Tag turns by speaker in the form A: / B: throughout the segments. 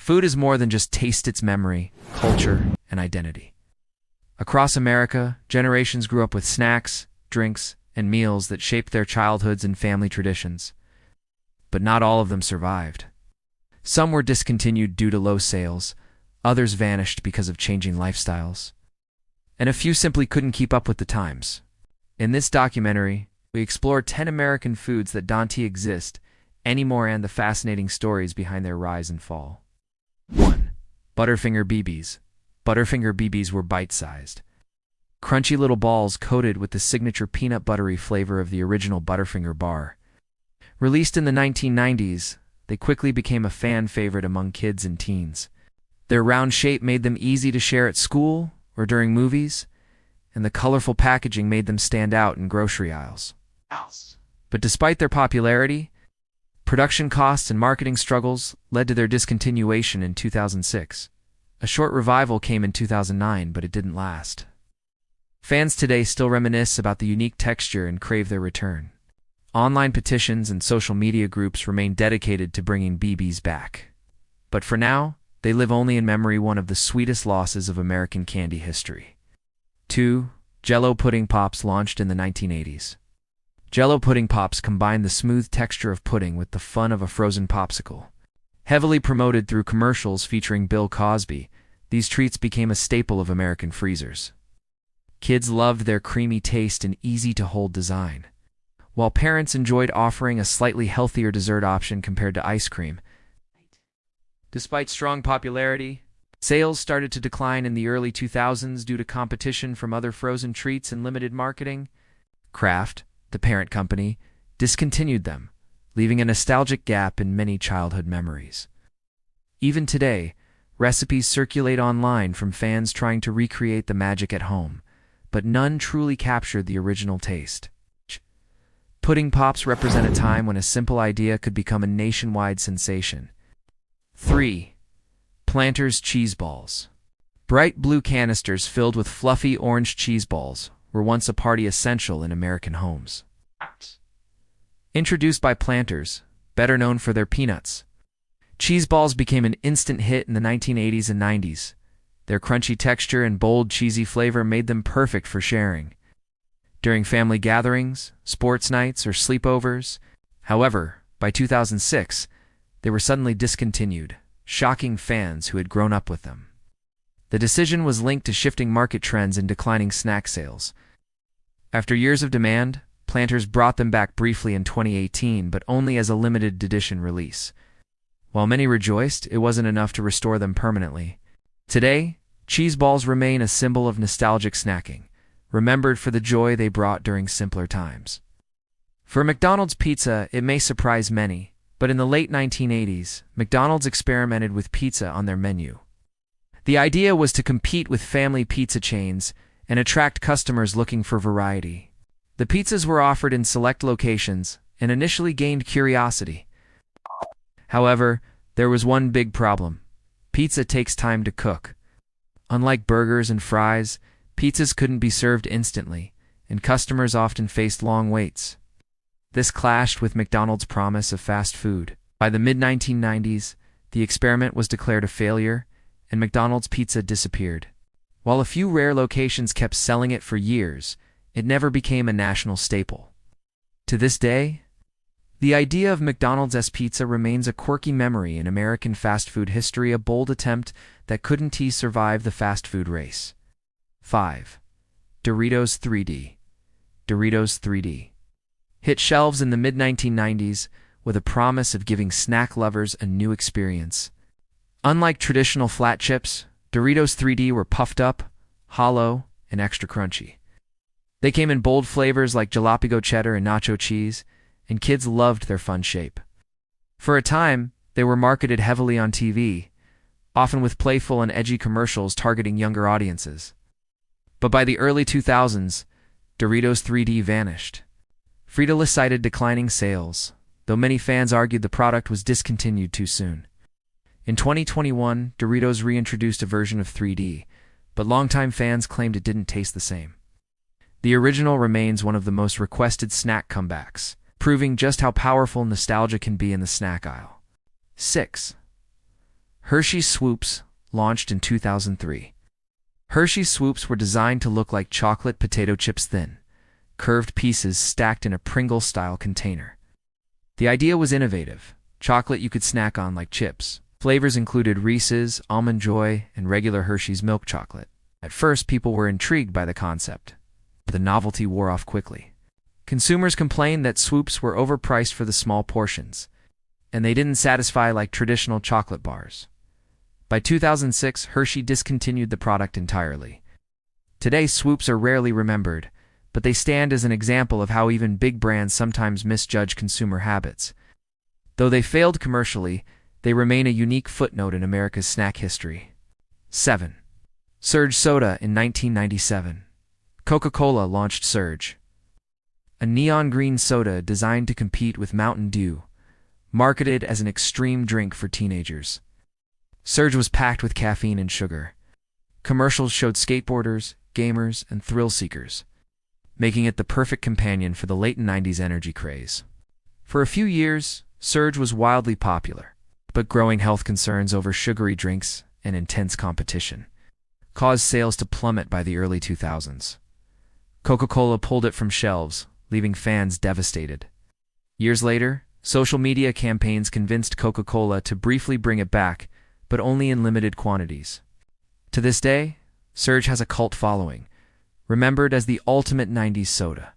A: Food is more than just taste, it's memory, culture, and identity. Across America, generations grew up with snacks, drinks, and meals that shaped their childhoods and family traditions. But not all of them survived. Some were discontinued due to low sales, others vanished because of changing lifestyles, and a few simply couldn't keep up with the times. In this documentary, we explore 10 American foods that don't exist anymore and the fascinating stories behind their rise and fall. 1. Butterfinger BBs. Butterfinger BBs were bite-sized, crunchy little balls coated with the signature peanut buttery flavor of the original Butterfinger bar. Released in the 1990s, they quickly became a fan favorite among kids and teens. Their round shape made them easy to share at school or during movies, and the colorful packaging made them stand out in grocery aisles. But despite their popularity, production costs and marketing struggles led to their discontinuation in 2006. A short revival came in 2009, but it didn't last. Fans today still reminisce about the unique texture and crave their return. Online petitions and social media groups remain dedicated to bringing BBs back. But for now, they live only in memory, one of the sweetest losses of American candy history. 2. Jell-O Pudding Pops. Launched in the 1980s. Jell-O Pudding Pops combined the smooth texture of pudding with the fun of a frozen popsicle. Heavily promoted through commercials featuring Bill Cosby, these treats became a staple of American freezers. Kids loved their creamy taste and easy-to-hold design, while parents enjoyed offering a slightly healthier dessert option compared to ice cream. Despite strong popularity, sales started to decline in the early 2000s due to competition from other frozen treats and limited marketing. Kraft, the parent company, discontinued them, leaving a nostalgic gap in many childhood memories. Even today, recipes circulate online from fans trying to recreate the magic at home, but none truly captured the original taste. Pudding Pops represent a time when a simple idea could become a nationwide sensation. 3. Planters Cheez Balls. Bright blue canisters filled with fluffy orange cheese balls were once a party essential in American homes. Introduced by Planters, better known for their peanuts, cheese balls became an instant hit in the 1980s and 90s. Their crunchy texture and bold, cheesy flavor made them perfect for sharing during family gatherings, sports nights, or sleepovers. However, by 2006, they were suddenly discontinued, shocking fans who had grown up with them. The decision was linked to shifting market trends and declining snack sales. After years of demand, Planters brought them back briefly in 2018, but only as a limited edition release. While many rejoiced, it wasn't enough to restore them permanently. Today, cheese balls remain a symbol of nostalgic snacking, remembered for the joy they brought during simpler times. For McDonald's pizza, it may surprise many, but in the late 1980s, McDonald's experimented with pizza on their menu. The idea was to compete with family pizza chains and attract customers looking for variety. The pizzas were offered in select locations and initially gained curiosity. However, there was one big problem. Pizza takes time to cook. Unlike burgers and fries, pizzas couldn't be served instantly, and customers often faced long waits. This clashed with McDonald's promise of fast food. By the mid-1990s, the experiment was declared a failure, and McDonald's pizza disappeared. While a few rare locations kept selling it for years, it never became a national staple. To this day, the idea of McDonald's pizza remains a quirky memory in American fast food history, a bold attempt that couldn't survive the fast food race. 5. Doritos 3D. Doritos 3D hit shelves in the mid-1990s with a promise of giving snack lovers a new experience. Unlike traditional flat chips, Doritos 3D were puffed up, hollow, and extra crunchy. They came in bold flavors like jalapeno cheddar and nacho cheese, and kids loved their fun shape. For a time, they were marketed heavily on TV, often with playful and edgy commercials targeting younger audiences. But by the early 2000s, Doritos 3D vanished. Frito cited declining sales, though many fans argued the product was discontinued too soon. In 2021, Doritos reintroduced a version of 3D, but longtime fans claimed it didn't taste the same. The original remains one of the most requested snack comebacks, proving just how powerful nostalgia can be in the snack aisle. 6. Hershey Swoops, launched in 2003. Hershey Swoops were designed to look like chocolate potato chips thin, curved pieces stacked in a Pringle-style container. The idea was innovative: chocolate you could snack on like chips. Flavors included Reese's, Almond Joy, and regular Hershey's milk chocolate. At first, people were intrigued by the concept, but the novelty wore off quickly. Consumers complained that Swoops were overpriced for the small portions, and they didn't satisfy like traditional chocolate bars. By 2006, Hershey discontinued the product entirely. Today, Swoops are rarely remembered, but they stand as an example of how even big brands sometimes misjudge consumer habits. Though they failed commercially, they remain a unique footnote in America's snack history. 7. Surge Soda in 1997. Coca-Cola launched Surge, a neon green soda designed to compete with Mountain Dew, marketed as an extreme drink for teenagers. Surge was packed with caffeine and sugar. Commercials showed skateboarders, gamers, and thrill seekers, making it the perfect companion for the late 90s energy craze. For a few years, Surge was wildly popular, but growing health concerns over sugary drinks and intense competition caused sales to plummet by the early 2000s. Coca-Cola pulled it from shelves, leaving fans devastated. Years later, social media campaigns convinced Coca-Cola to briefly bring it back, but only in limited quantities. To this day, Surge has a cult following, remembered as the ultimate 90s soda.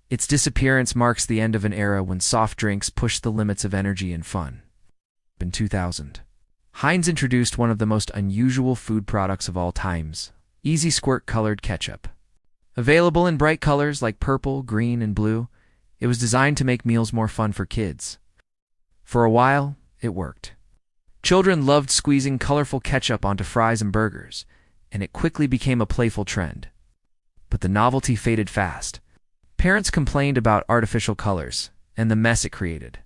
A: Its disappearance marks the end of an era when soft drinks pushed the limits of energy and fun. In 2000, Heinz introduced one of the most unusual food products of all times: Easy Squirt colored ketchup. Available in bright colors like purple, green, and blue, it was designed to make meals more fun for kids. For a while, it worked. Children loved squeezing colorful ketchup onto fries and burgers, and it quickly became a playful trend. But the novelty faded fast. Parents complained about artificial colors and the mess it created.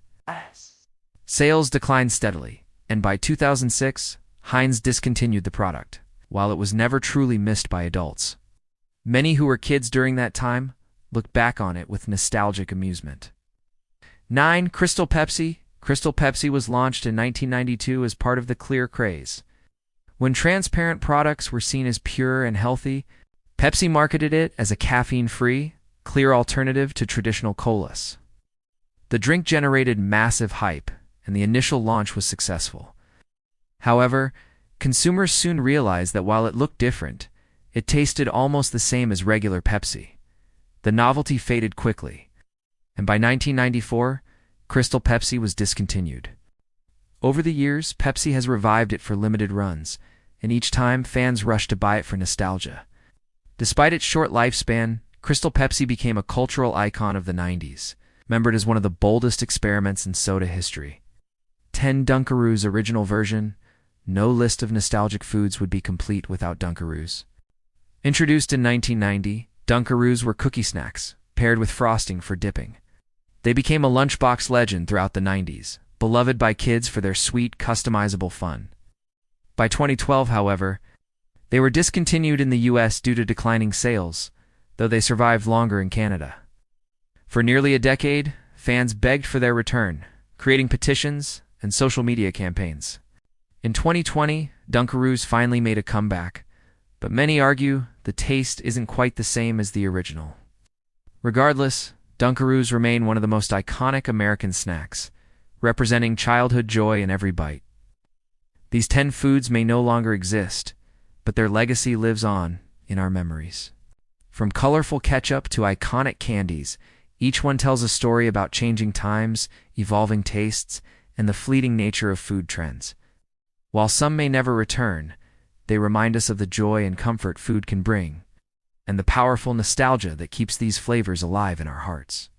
A: Sales declined steadily, and by 2006, Heinz discontinued the product, while it was never truly missed by adults. Many who were kids during that time look back on it with nostalgic amusement. 9. Crystal Pepsi. Crystal Pepsi was launched in 1992 as part of the clear craze. When transparent products were seen as pure and healthy, Pepsi marketed it as a caffeine-free, clear alternative to traditional colas. The drink generated massive hype, and the initial launch was successful. However, consumers soon realized that while it looked different, it tasted almost the same as regular Pepsi. The novelty faded quickly, and by 1994, Crystal Pepsi was discontinued. Over the years, Pepsi has revived it for limited runs, and each time fans rushed to buy it for nostalgia. Despite its short lifespan, Crystal Pepsi became a cultural icon of the 90s, remembered as one of the boldest experiments in soda history. 10. Dunkaroos original version. No list of nostalgic foods would be complete without Dunkaroos. Introduced in 1990, Dunkaroos were cookie snacks, paired with frosting for dipping. They became a lunchbox legend throughout the 90s, beloved by kids for their sweet, customizable fun. By 2012, however, they were discontinued in the US due to declining sales, though they survived longer in Canada. For nearly a decade, fans begged for their return, creating petitions and social media campaigns. In 2020, Dunkaroos finally made a comeback, but many argue the taste isn't quite the same as the original. Regardless, Dunkaroos remain one of the most iconic American snacks, representing childhood joy in every bite. These 10 foods may no longer exist, but their legacy lives on in our memories. From colorful ketchup to iconic candies, each one tells a story about changing times, evolving tastes, and the fleeting nature of food trends. While some may never return, they remind us of the joy and comfort food can bring, and the powerful nostalgia that keeps these flavors alive in our hearts.